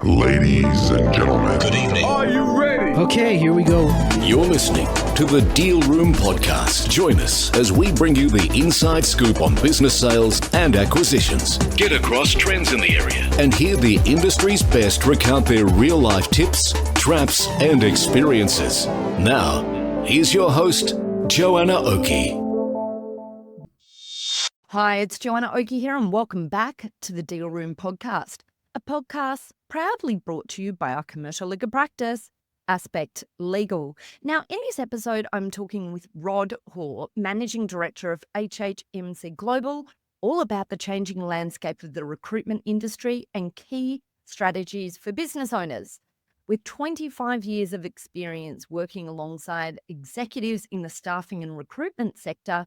Ladies and gentlemen, Good evening. Are you ready? Okay, here we go. You're listening to the Deal Room Podcast. Join us as we bring you the inside scoop on business sales and acquisitions. Get across trends in the area and hear the industry's best recount their real-life tips, traps, and experiences. Now, here's your host, Joanna Oakey. Hi, it's Joanna Oakey here, and welcome back to the Deal Room Podcast, a podcast proudly brought to you by our commercial legal practice, Aspect Legal. Now, in this episode, I'm talking with Rod Hore, Managing Director of HHMC Global, all about the changing landscape of the recruitment industry and key strategies for business owners. With 25 years of experience working alongside executives in the staffing and recruitment sector,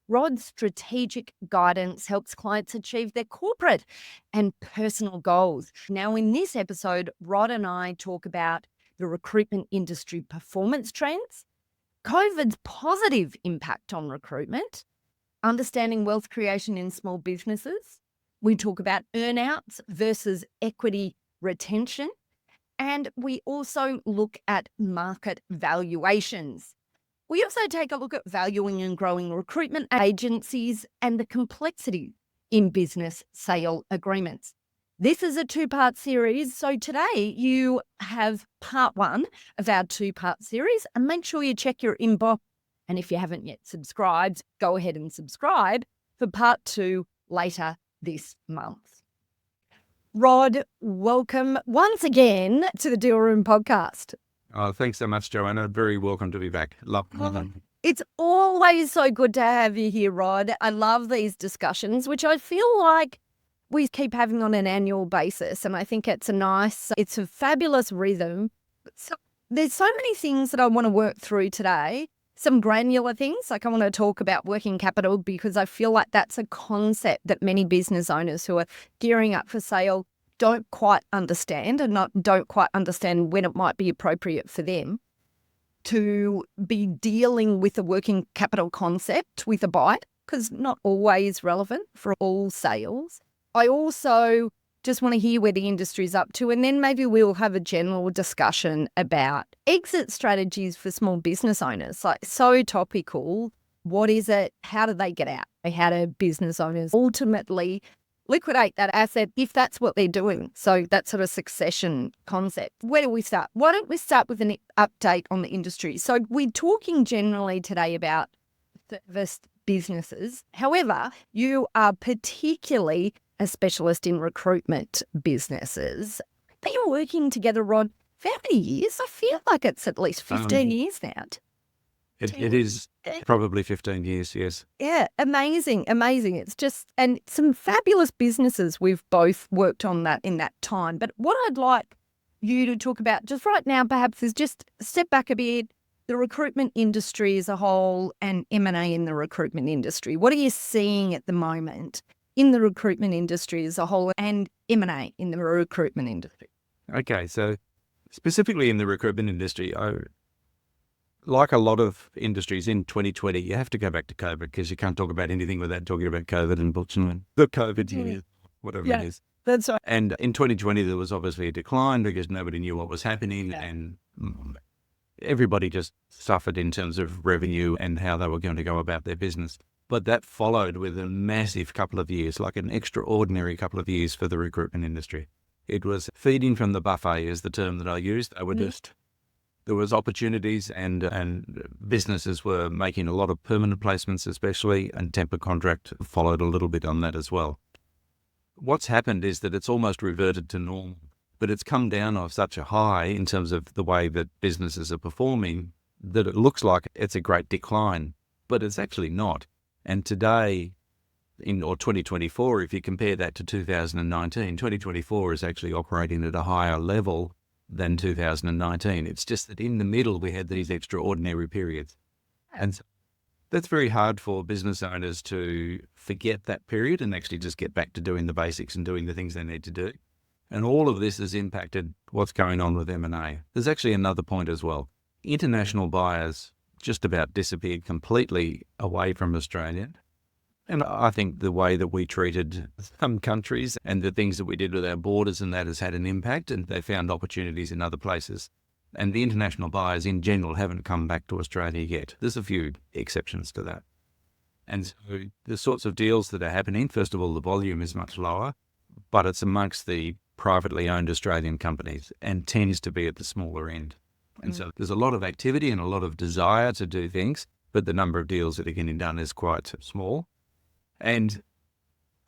Rod's strategic guidance helps clients achieve their corporate and personal goals. Now, in this episode, Rod and I talk about the recruitment industry performance trends, COVID's positive impact on recruitment, understanding wealth creation in small businesses. We talk about earnouts versus equity retention, and we also look at market valuations. We also take a look at valuing and growing recruitment agencies and the complexity in business sale agreements. This is a two-part series, so today you have part one of our two-part series, and make sure you check your inbox, and if you haven't yet subscribed, go ahead and subscribe for part two later this month. Rod, welcome once again to the Deal Room Podcast. Oh, thanks so much, Joanna. Very welcome to be back. Love it. It's always so good to have you here, Rod. I love these discussions, which I feel like we keep having on an annual basis. And I think it's a fabulous rhythm. So there's so many things that I want to work through today. Some granular things, like I want to talk about working capital, because I feel like that's a concept that many business owners who are gearing up for sale don't quite understand, and don't quite understand when it might be appropriate for them to be dealing with a working capital concept with a bite, because not always relevant for all sales. I also just want to hear where the industry's up to, and then maybe we'll have a general discussion about exit strategies for small business owners. Like, so topical. What is it? How do they get out? How do business owners ultimately liquidate that asset if that's what they're doing? So that sort of succession concept. Where do we start? Why don't we start with an update on the industry? So we're talking generally today about service businesses. However, you are particularly a specialist in recruitment businesses. They're working together, Rod, for how many years? I feel like it's at least 15 years now. It is probably 15 years, yes. Yeah, amazing. It's just, and some fabulous businesses we've both worked on that in that time. But what I'd like you to talk about just right now, perhaps, is just step back a bit, the recruitment industry as a whole and M&A in the recruitment industry. What are you seeing at the moment in the recruitment industry as a whole and M&A in the recruitment industry? Okay, so specifically in the recruitment industry, like a lot of industries in 2020, you have to go back to COVID, because you can't talk about anything without talking about COVID, unfortunately. The COVID year, whatever it is. That's right. And in 2020, there was obviously a decline because nobody knew what was happening, and everybody just suffered in terms of revenue and how they were going to go about their business. But that followed with a massive couple of years, like an extraordinary couple of years for the recruitment industry. It was feeding from the buffet is the term that I used. They were just... There was opportunities, and businesses were making a lot of permanent placements especially, and temporary contract followed a little bit on that as well. What's happened is that it's almost reverted to normal, but it's come down off such a high in terms of the way that businesses are performing that it looks like it's a great decline, but it's actually not. And today, or 2024, if you compare that to 2019, 2024 is actually operating at a higher level than 2019. It's just that in the middle we had these extraordinary periods. And so that's very hard for business owners to forget that period and actually just get back to doing the basics and doing the things they need to do. And all of this has impacted what's going on with M&A. There's actually another point as well. International buyers just about disappeared completely away from Australia. And I think the way that we treated some countries and the things that we did with our borders and that has had an impact, and they found opportunities in other places. And the international buyers in general haven't come back to Australia yet. There's a few exceptions to that. And so the sorts of deals that are happening, first of all, the volume is much lower, but it's amongst the privately owned Australian companies and tends to be at the smaller end. And so there's a lot of activity and a lot of desire to do things, but the number of deals that are getting done is quite small. And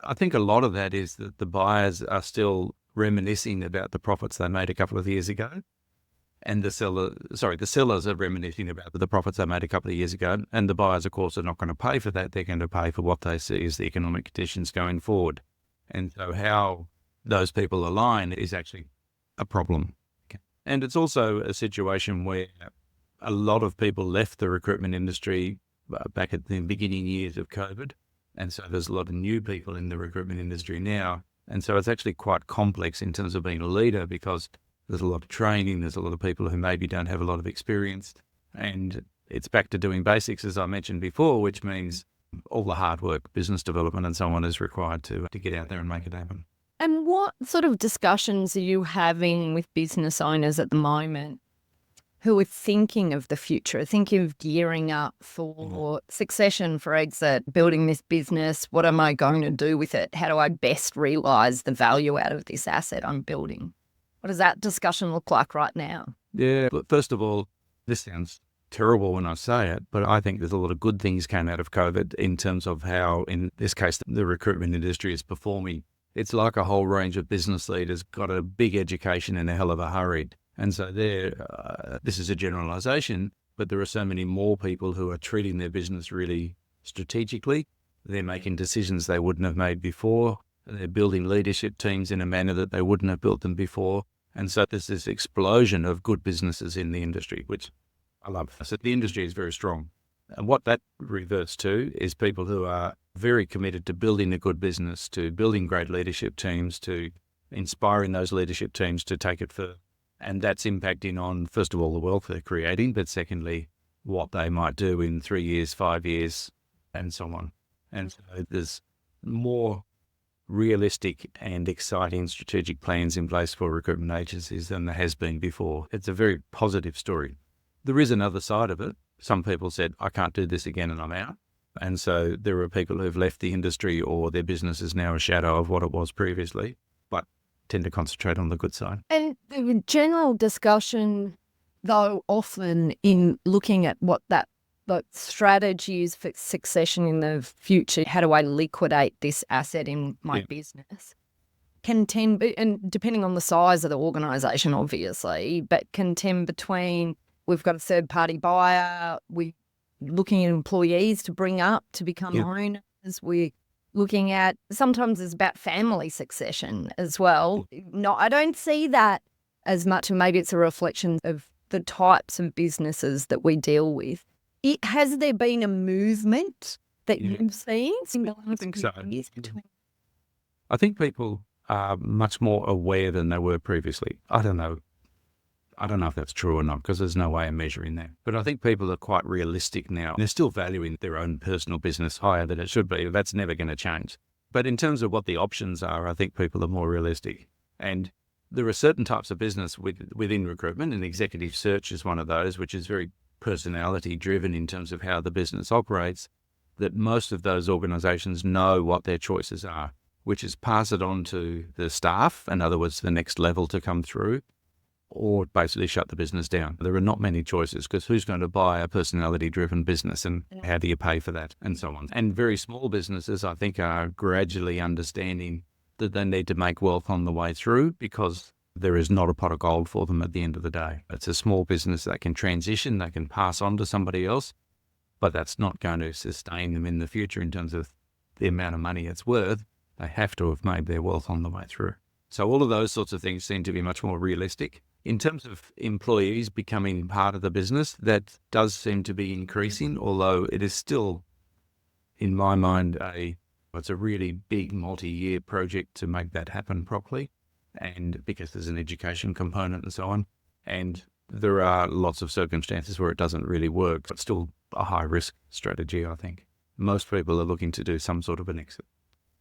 I think a lot of that is that the buyers are still reminiscing about the profits they made a couple of years ago. And the sellers are reminiscing about the profits they made a couple of years ago. And the buyers, of course, are not going to pay for that. They're going to pay for what they see as the economic conditions going forward. And so how those people align is actually a problem. And it's also a situation where a lot of people left the recruitment industry back at the beginning years of COVID. And so there's a lot of new people in the recruitment industry now. And so it's actually quite complex in terms of being a leader, because there's a lot of training. There's a lot of people who maybe don't have a lot of experience. And it's back to doing basics, as I mentioned before, which means all the hard work, business development and so on is required to get out there and make it happen. And what sort of discussions are you having with business owners at the moment who are thinking of the future, thinking of gearing up for succession, for exit, building this business? What am I going to do with it? How do I best realise the value out of this asset I'm building? What does that discussion look like right now? Yeah, but first of all, this sounds terrible when I say it, but I think there's a lot of good things came out of COVID in terms of how, in this case, the recruitment industry is performing. It's like a whole range of business leaders got a big education in a hell of a hurry. And so this is a generalisation, but there are so many more people who are treating their business really strategically. They're making decisions they wouldn't have made before. They're building leadership teams in a manner that they wouldn't have built them before. And so there's this explosion of good businesses in the industry, which I love. So the industry is very strong. And what that reverts to is people who are very committed to building a good business, to building great leadership teams, to inspiring those leadership teams to take it further. And that's impacting on, first of all, the wealth they're creating, but secondly, what they might do in 3 years, 5 years, and so on. And so there's more realistic and exciting strategic plans in place for recruitment agencies than there has been before. It's a very positive story. There is another side of it. Some people said, I can't do this again and I'm out. And so there are people who've left the industry, or their business is now a shadow of what it was previously, but tend to concentrate on the good side. And the general discussion, though, often in looking at what that strategies for succession in the future, how do I liquidate this asset in my business, can tend, and depending on the size of the organisation, obviously, but can tend between, we've got a third-party buyer, we're looking at employees to bring up to become owners, we're looking at, sometimes it's about family succession as well. No, I don't see that as much, and maybe it's a reflection of the types of businesses that we deal with. Has there been a movement that you've seen? I think so. I think people are much more aware than they were previously. I don't know if that's true or not, because there's no way of measuring that. But I think people are quite realistic now. They're still valuing their own personal business higher than it should be. That's never going to change. But in terms of what the options are, I think people are more realistic. And there are certain types of business within recruitment, and executive search is one of those, which is very personality driven in terms of how the business operates, that most of those organisations know what their choices are, which is pass it on to the staff, in other words, the next level to come through, or basically shut the business down. There are not many choices, because who's going to buy a personality driven business, and how do you pay for that, and so on. And very small businesses, I think, are gradually understanding that they need to make wealth on the way through, because there is not a pot of gold for them at the end of the day. It's a small business that can transition, they can pass on to somebody else, but that's not going to sustain them in the future in terms of the amount of money it's worth. They have to have made their wealth on the way through. So all of those sorts of things seem to be much more realistic. In terms of employees becoming part of the business, that does seem to be increasing, although it is still, in my mind, it's a really big multi-year project to make that happen properly. And because there's an education component and so on. And there are lots of circumstances where it doesn't really work, but still a high risk strategy, I think. most people are looking to do some sort of an exit.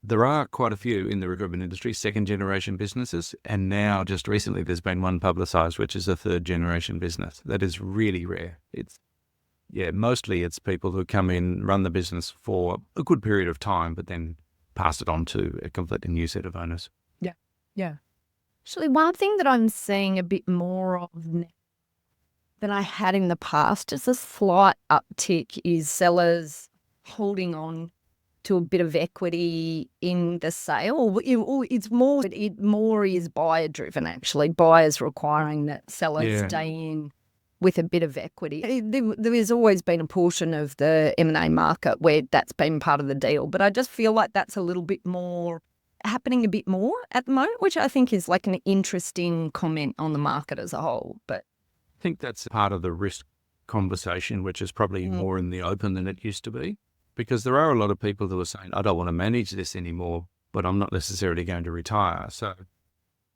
There are quite a few in the recruitment industry, second-generation businesses, and now just recently there's been one publicised, which is a third-generation business. That is really rare. Mostly it's people who come in, run the business for a good period of time, but then pass it on to a completely new set of owners. Yeah. Actually, one thing that I'm seeing a bit more of now than I had in the past is a slight uptick is sellers holding on to a bit of equity in the sale. It more is buyer driven, actually. Buyers requiring that sellers stay in with a bit of equity. There has always been a portion of the M&A market where that's been part of the deal, but I just feel like that's a little bit more happening a bit more at the moment, which I think is like an interesting comment on the market as a whole. But I think that's part of the risk conversation, which is probably more in the open than it used to be, because there are a lot of people who are saying, I don't want to manage this anymore, but I'm not necessarily going to retire. So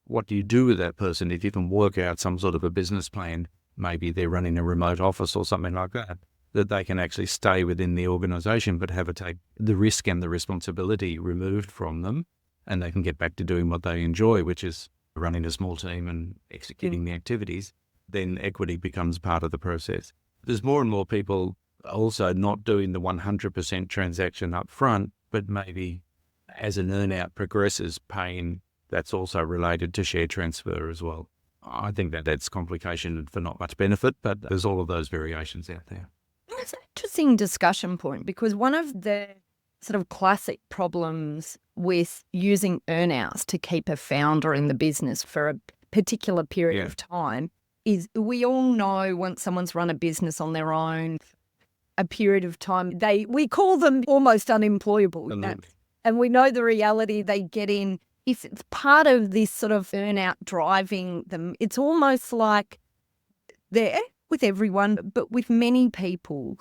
what do you do with that person if you can work out some sort of a business plan? Maybe they're running a remote office or something like that they can actually stay within the organisation, but have take the risk and the responsibility removed from them, and they can get back to doing what they enjoy, which is running a small team and executing the activities. Then equity becomes part of the process. There's more and more people also not doing the 100% transaction up front, but maybe as an earnout progresses, paying that's also related to share transfer as well. I think that's complication for not much benefit, but there's all of those variations out there. It's an interesting discussion point, because one of the sort of classic problems with using earnouts to keep a founder in the business for a particular period of time is we all know once someone's run a business on their own, a period of time, we call them almost unemployable. And we know the reality they get in. If it's part of this sort of earnout driving them, it's almost like they're with everyone, but with many people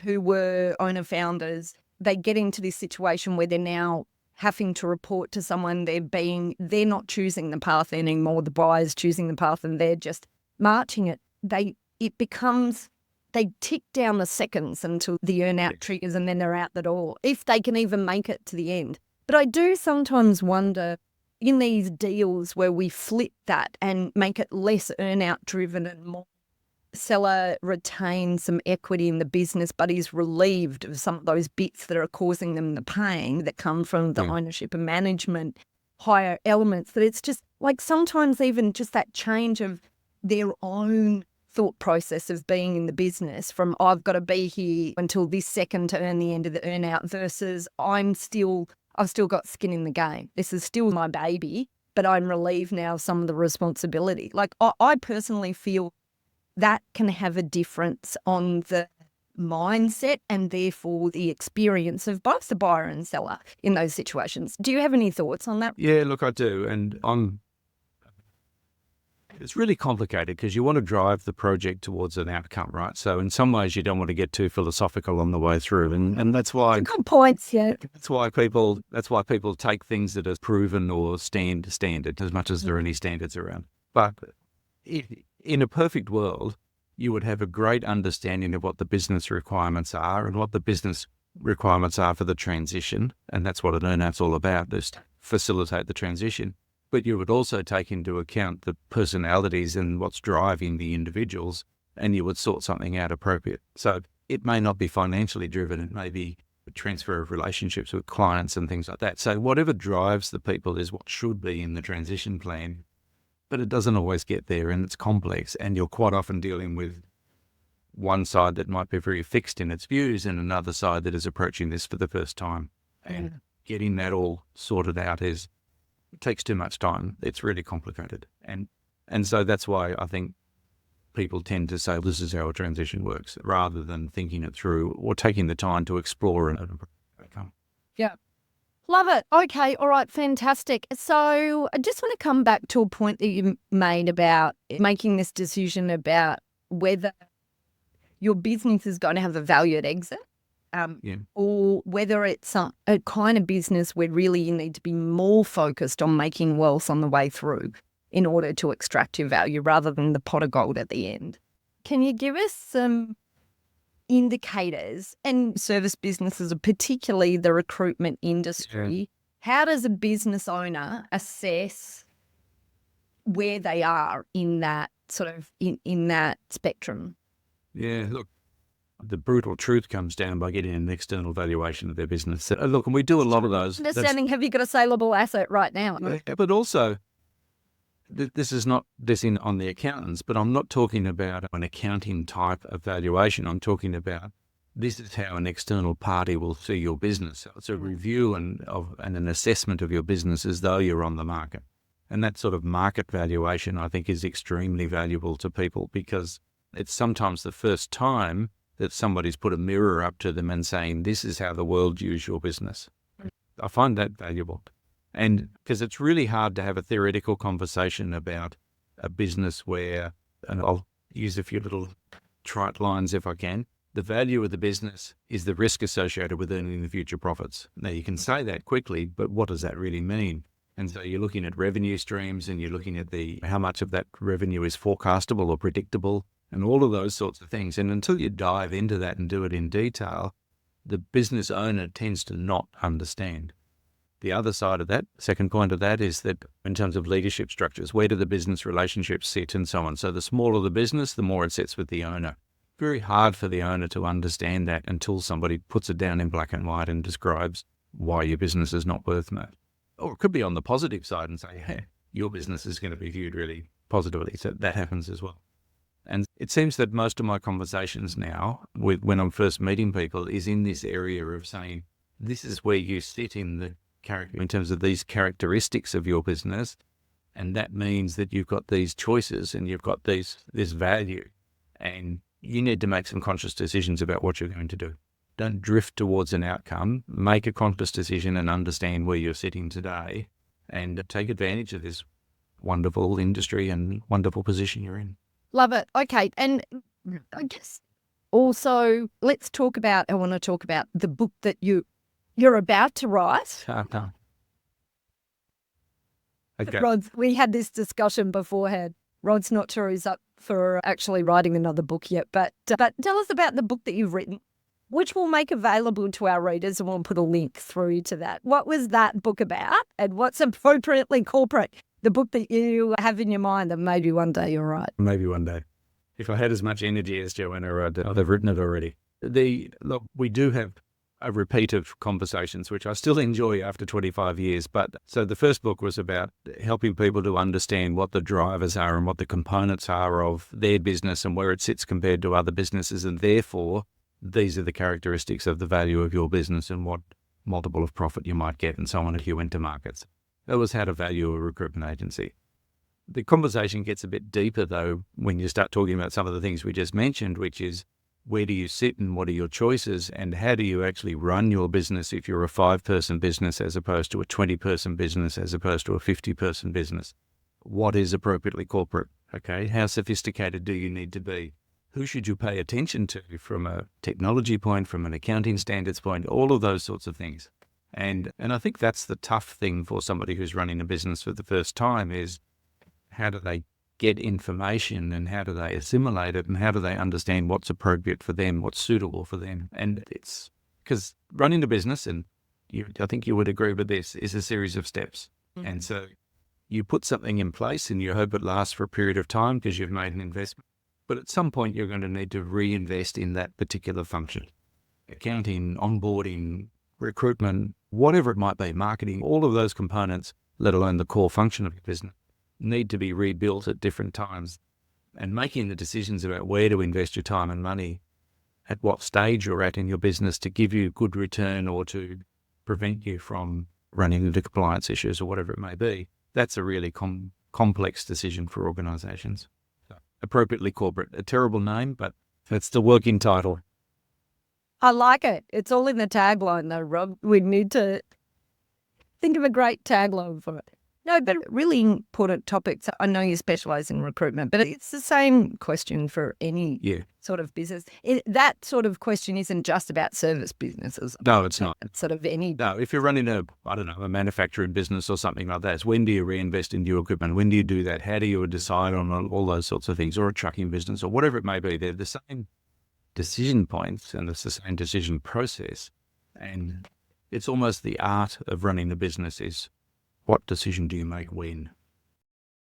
who were owner-founders, they get into this situation where they're now having to report to someone. They're not choosing the path anymore. The buyer's choosing the path and they're just marching it. They tick down the seconds until the earnout triggers, and then they're out the door, if they can even make it to the end. But I do sometimes wonder, in these deals where we flip that and make it less earnout driven and more seller retains some equity in the business but is relieved of some of those bits that are causing them the pain that come from the ownership and management higher elements, that it's just like sometimes even just that change of their own thought process of being in the business from I've got to be here until this second to earn the end of the earnout versus I've still got skin in the game. This is still my baby, but I'm relieved now of some of the responsibility. Like I personally feel that can have a difference on the mindset and therefore the experience of both the buyer and seller in those situations. Do you have any thoughts on that? Yeah, look, I do. And it's really complicated because you want to drive the project towards an outcome, right? So in some ways you don't want to get too philosophical on the way through. And that's why good points, That's why people take things that are proven or standard as much as there are any standards around. But in a perfect world, you would have a great understanding of what the business requirements are and what the business requirements are for the transition. And that's what an earnout's all about, is to facilitate the transition. But you would also take into account the personalities and what's driving the individuals, and you would sort something out appropriate. So it may not be financially driven. It may be a transfer of relationships with clients and things like that. So whatever drives the people is what should be in the transition plan. But it doesn't always get there, and it's complex, and you're quite often dealing with one side that might be very fixed in its views and another side that is approaching this for the first time. And getting that all sorted out it takes too much time. It's really complicated. And so that's why I think people tend to say, this is how a transition works, rather than thinking it through or taking the time to explore and overcome. Yeah. Love it. Okay. All right. Fantastic. So I just want to come back to a point that you made about making this decision about whether your business is going to have a value at exit or whether it's a kind of business where really you need to be more focused on making wealth on the way through in order to extract your value rather than the pot of gold at the end. Can you give us some indicators, and service businesses, particularly the recruitment industry, how does a business owner assess where they are in that sort of in that spectrum? Yeah, look, the brutal truth comes down by getting an external valuation of their business. So, look, and we do a lot of those. Understanding, have you got a saleable asset right now? But also, this is not dissing on the accountants, but I'm not talking about an accounting type of valuation. I'm talking about this is how an external party will see your business. So it's a review and an assessment of your business as though you're on the market. And that sort of market valuation, I think, is extremely valuable to people because it's sometimes the first time that somebody's put a mirror up to them and saying, this is how the world views your business. I find that valuable. And because it's really hard to have a theoretical conversation about a business where, and I'll use a few little trite lines if I can, the value of the business is the risk associated with earning the future profits. Now, you can say that quickly, but what does that really mean? And so you're looking at revenue streams and you're looking at how much of that revenue is forecastable or predictable and all of those sorts of things. And until you dive into that and do it in detail, the business owner tends to not understand. The other side of that, second point of that, is that in terms of leadership structures, where do the business relationships sit and so on? So the smaller the business, the more it sits with the owner. Very hard for the owner to understand that until somebody puts it down in black and white and describes why your business is not worth much. Or it could be on the positive side and say, hey, your business is going to be viewed really positively. So that happens as well. And it seems that most of my conversations now, when I'm first meeting people, is in this area of saying, this is where you sit in the character in terms of these characteristics of your business. And that means that you've got these choices and you've got this value. And you need to make some conscious decisions about what you're going to do. Don't drift towards an outcome. Make a conscious decision and understand where you're sitting today and take advantage of this wonderful industry and wonderful position you're in. Love it. Okay. And I guess also I want to talk about the book that you're about to write. Okay. Rod, we had this discussion beforehand. Rod's not sure he's up for actually writing another book yet, but tell us about the book that you've written, which we'll make available to our readers, and we'll put a link through to that. What was that book about, and what's appropriately corporate? The book that you have in your mind that maybe one day you'll write. Maybe one day. If I had as much energy as Joanna, I'd have written it already. Look, we do have a repeat of conversations, which I still enjoy after 25 years. But so the first book was about helping people to understand what the drivers are and what the components are of their business and where it sits compared to other businesses. And therefore, these are the characteristics of the value of your business and what multiple of profit you might get and so on if you went to markets. That was how to value a recruitment agency. The conversation gets a bit deeper, though, when you start talking about some of the things we just mentioned, which is where do you sit and what are your choices and how do you actually run your business if you're a 5-person business as opposed to a 20-person business as opposed to a 50-person business? What is appropriately corporate? Okay, how sophisticated do you need to be? Who should you pay attention to from a technology point, from an accounting standards point, all of those sorts of things. And I think that's the tough thing for somebody who's running a business for the first time is how do they get information and how do they assimilate it and how do they understand what's appropriate for them, what's suitable for them. And it's because running a business, and I think you would agree with this, is a series of steps. Mm-hmm. And so you put something in place and you hope it lasts for a period of time because you've made an investment. But at some point you're going to need to reinvest in that particular function. Accounting, onboarding, recruitment, whatever it might be, marketing, all of those components, let alone the core function of your business, need to be rebuilt at different times. And making the decisions about where to invest your time and money, at what stage you're at in your business to give you good return or to prevent you from running into compliance issues or whatever it may be, that's a really complex decision for organisations. So, appropriately corporate, a terrible name, but it's the working title. I like it. It's all in the tagline though, Rob. We need to think of a great tagline for it. No, but really important topics. I know you specialise in recruitment, but it's the same question for any sort of business. That sort of question isn't just about service businesses. No, it's not. It's sort of any... No, if you're running a manufacturing business or something like that, it's when do you reinvest in new equipment? When do you do that? How do you decide on all those sorts of things? Or a trucking business or whatever it may be. They're the same decision points and it's the same decision process. And it's almost the art of running the business is what decision do you make when?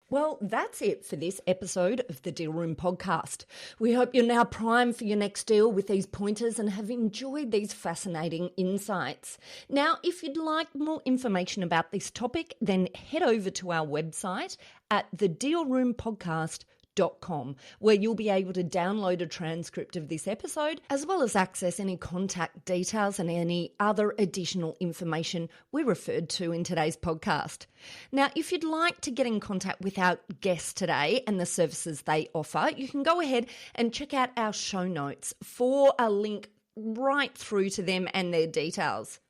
Well, that's it for this episode of the Deal Room podcast. We hope you're now primed for your next deal with these pointers and have enjoyed these fascinating insights. Now, if you'd like more information about this topic, then head over to our website at thedealroompodcast.com, where you'll be able to download a transcript of this episode, as well as access any contact details and any other additional information we referred to in today's podcast. Now, if you'd like to get in contact with our guests today and the services they offer, you can go ahead and check out our show notes for a link right through to them and their details.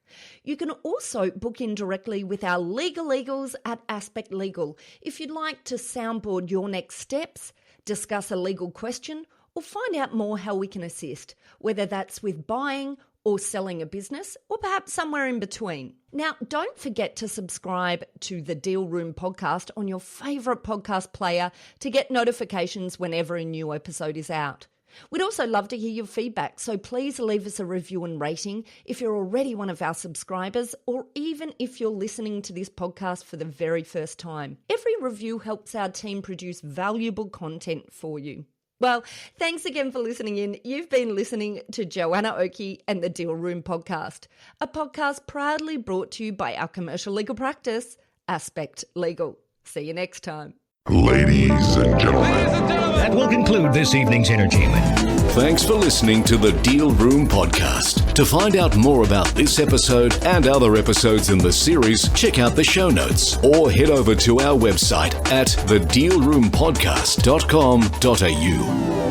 You can also book in directly with our legals at Aspect Legal if you'd like to soundboard your next steps, discuss a legal question, or find out more how we can assist, whether that's with buying or selling a business, or perhaps somewhere in between. Now, don't forget to subscribe to the Deal Room podcast on your favourite podcast player to get notifications whenever a new episode is out. We'd also love to hear your feedback, so please leave us a review and rating if you're already one of our subscribers, or even if you're listening to this podcast for the very first time. Every review helps our team produce valuable content for you. Well, thanks again for listening in. You've been listening to Joanna Oakey and the Deal Room podcast, a podcast proudly brought to you by our commercial legal practice, Aspect Legal. See you next time. Ladies and gentlemen. That will conclude this evening's entertainment. Thanks for listening to the Deal Room podcast. To find out more about this episode and other episodes in the series, check out the show notes or head over to our website at thedealroompodcast.com.au.